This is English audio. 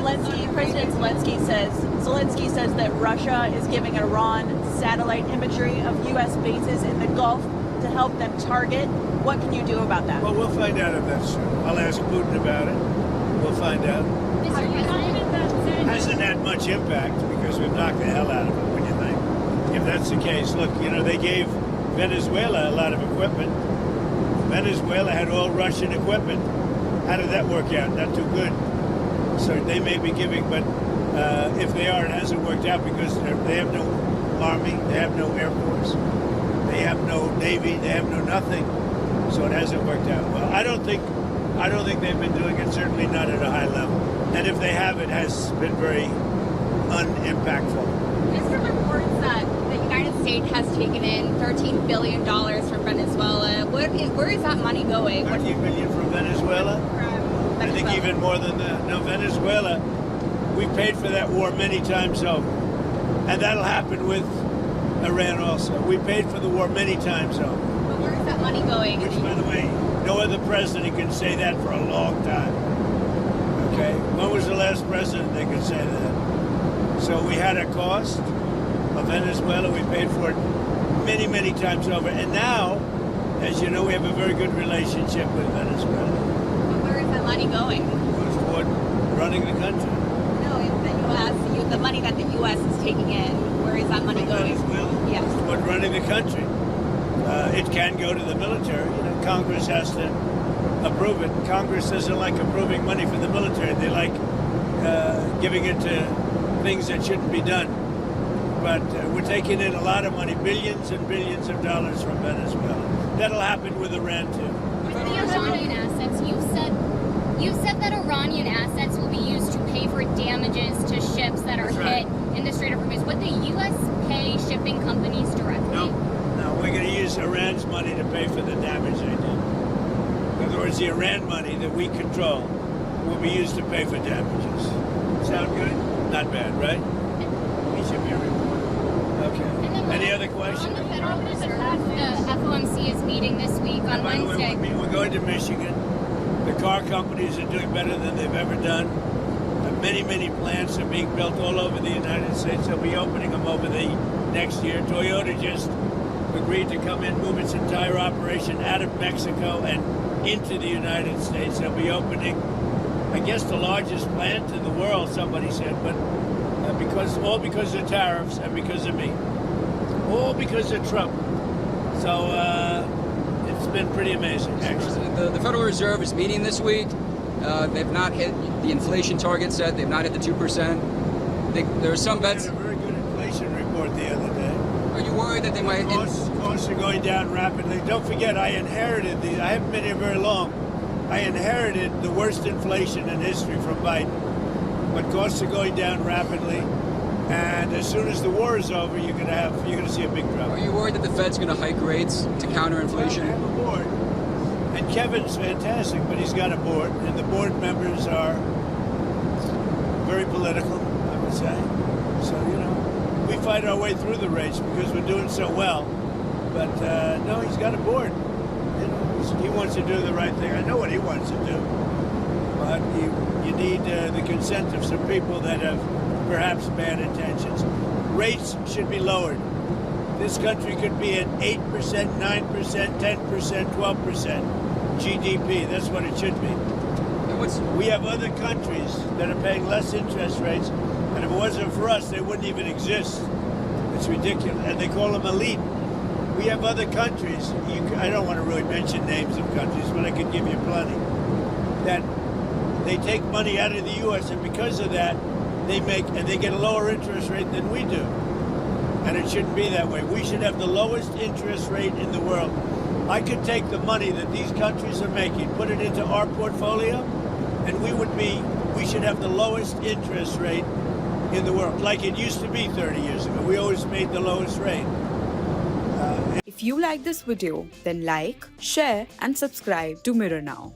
President Zelensky says that Russia is giving Iran satellite imagery of U.S. bases in the Gulf to help them target. What can you do about that? Well, we'll find out if that's true. I'll ask Putin about it. We'll find out. Hasn't had much impact because we've knocked the hell out of it, what do you think? If that's the case, look, you know, they gave Venezuela a lot of equipment. Venezuela had all Russian equipment. How did that work out? Not too good. So they may be giving, but if they are, it hasn't worked out because they have no army, they have no air force, they have no navy, they have no nothing. So it hasn't worked out well. I don't think they've been doing it. Certainly not at a high level. And if they have, it has been very unimpactful. There's some reports that the United States has taken in $13 billion from Venezuela. Where is that money going? $13 billion from Venezuela? I think even more than that. No, Venezuela, we paid for that war many times over. And that'll happen with Iran also. We paid for the war many times over. But where is that money going? Which, by the way, no other president can say that for a long time. Okay? When was the last president that could say that? So we had a cost of Venezuela. We paid for it many, many times over. And now, as you know, we have a very good relationship with Venezuela. Money going? Toward running the country. No, in the U.S., the money that the U.S. is taking in, where is that money going? Venezuela? Yes. Toward running the country. It can go to the military. You know, Congress has to approve it. Congress doesn't like approving money for the military. They like giving it to things that shouldn't be done. But we're taking in a lot of money, billions and billions of dollars from Venezuela. That'll happen with Iran, too. With the Iranian assets, you said that Iranian assets will be used to pay for damages to ships that are hit in the Strait of Hormuz. Would the U.S. pay shipping companies directly? No, we're going to use Iran's money to pay for the damage they did. In other words, the Iran money that we control will be used to pay for damages. Sound good? Not bad, right? He should be a report. Okay. Any other questions? On the Federal Reserve, the FOMC is meeting this week on Wednesday. We're going to Michigan. The car companies are doing better than they've ever done. Many, many plants are being built all over the United States. They'll be opening them over the next year. Toyota just agreed to come in, move its entire operation out of Mexico and into the United States. They'll be opening, I guess, the largest plant in the world, somebody said, but all because of tariffs and because of me. All because of Trump. So, it's been pretty amazing, actually. The Federal Reserve is meeting this week. They've not hit the inflation target set. They've not hit the 2%. There are some bets. They had a very good inflation report the other day. Are you worried that they might? Costs are going down rapidly. Don't forget, I inherited these. I haven't been here very long. I inherited the worst inflation in history from Biden. But costs are going down rapidly. And as soon as the war is over, you're going to see a big drop. Are you worried that the Fed's going to hike rates to counter inflation? Well, I have a board, and Kevin's fantastic, but he's got a board, and the board members are very political, I would say. So we fight our way through the race because we're doing so well. But no, he's got a board. He wants to do the right thing. I know what he wants to do, but you need the consent of some people that have perhaps bad intentions. Rates should be lowered. This country could be at 8%, 9%, 10%, 12% GDP. That's what it should be. We have other countries that are paying less interest rates, and if it wasn't for us, they wouldn't even exist. It's ridiculous. And they call them elite. We have other countries, I don't want to really mention names of countries, but I could give you plenty, that they take money out of the U.S., and because of that, they get a lower interest rate than we do. And it shouldn't be that way. We should have the lowest interest rate in the world. I could take the money that these countries are making, put it into our portfolio, and we should have the lowest interest rate in the world, like it used to be 30 years ago. We always made the lowest rate. If you like this video, then like, share and subscribe to Mirror Now.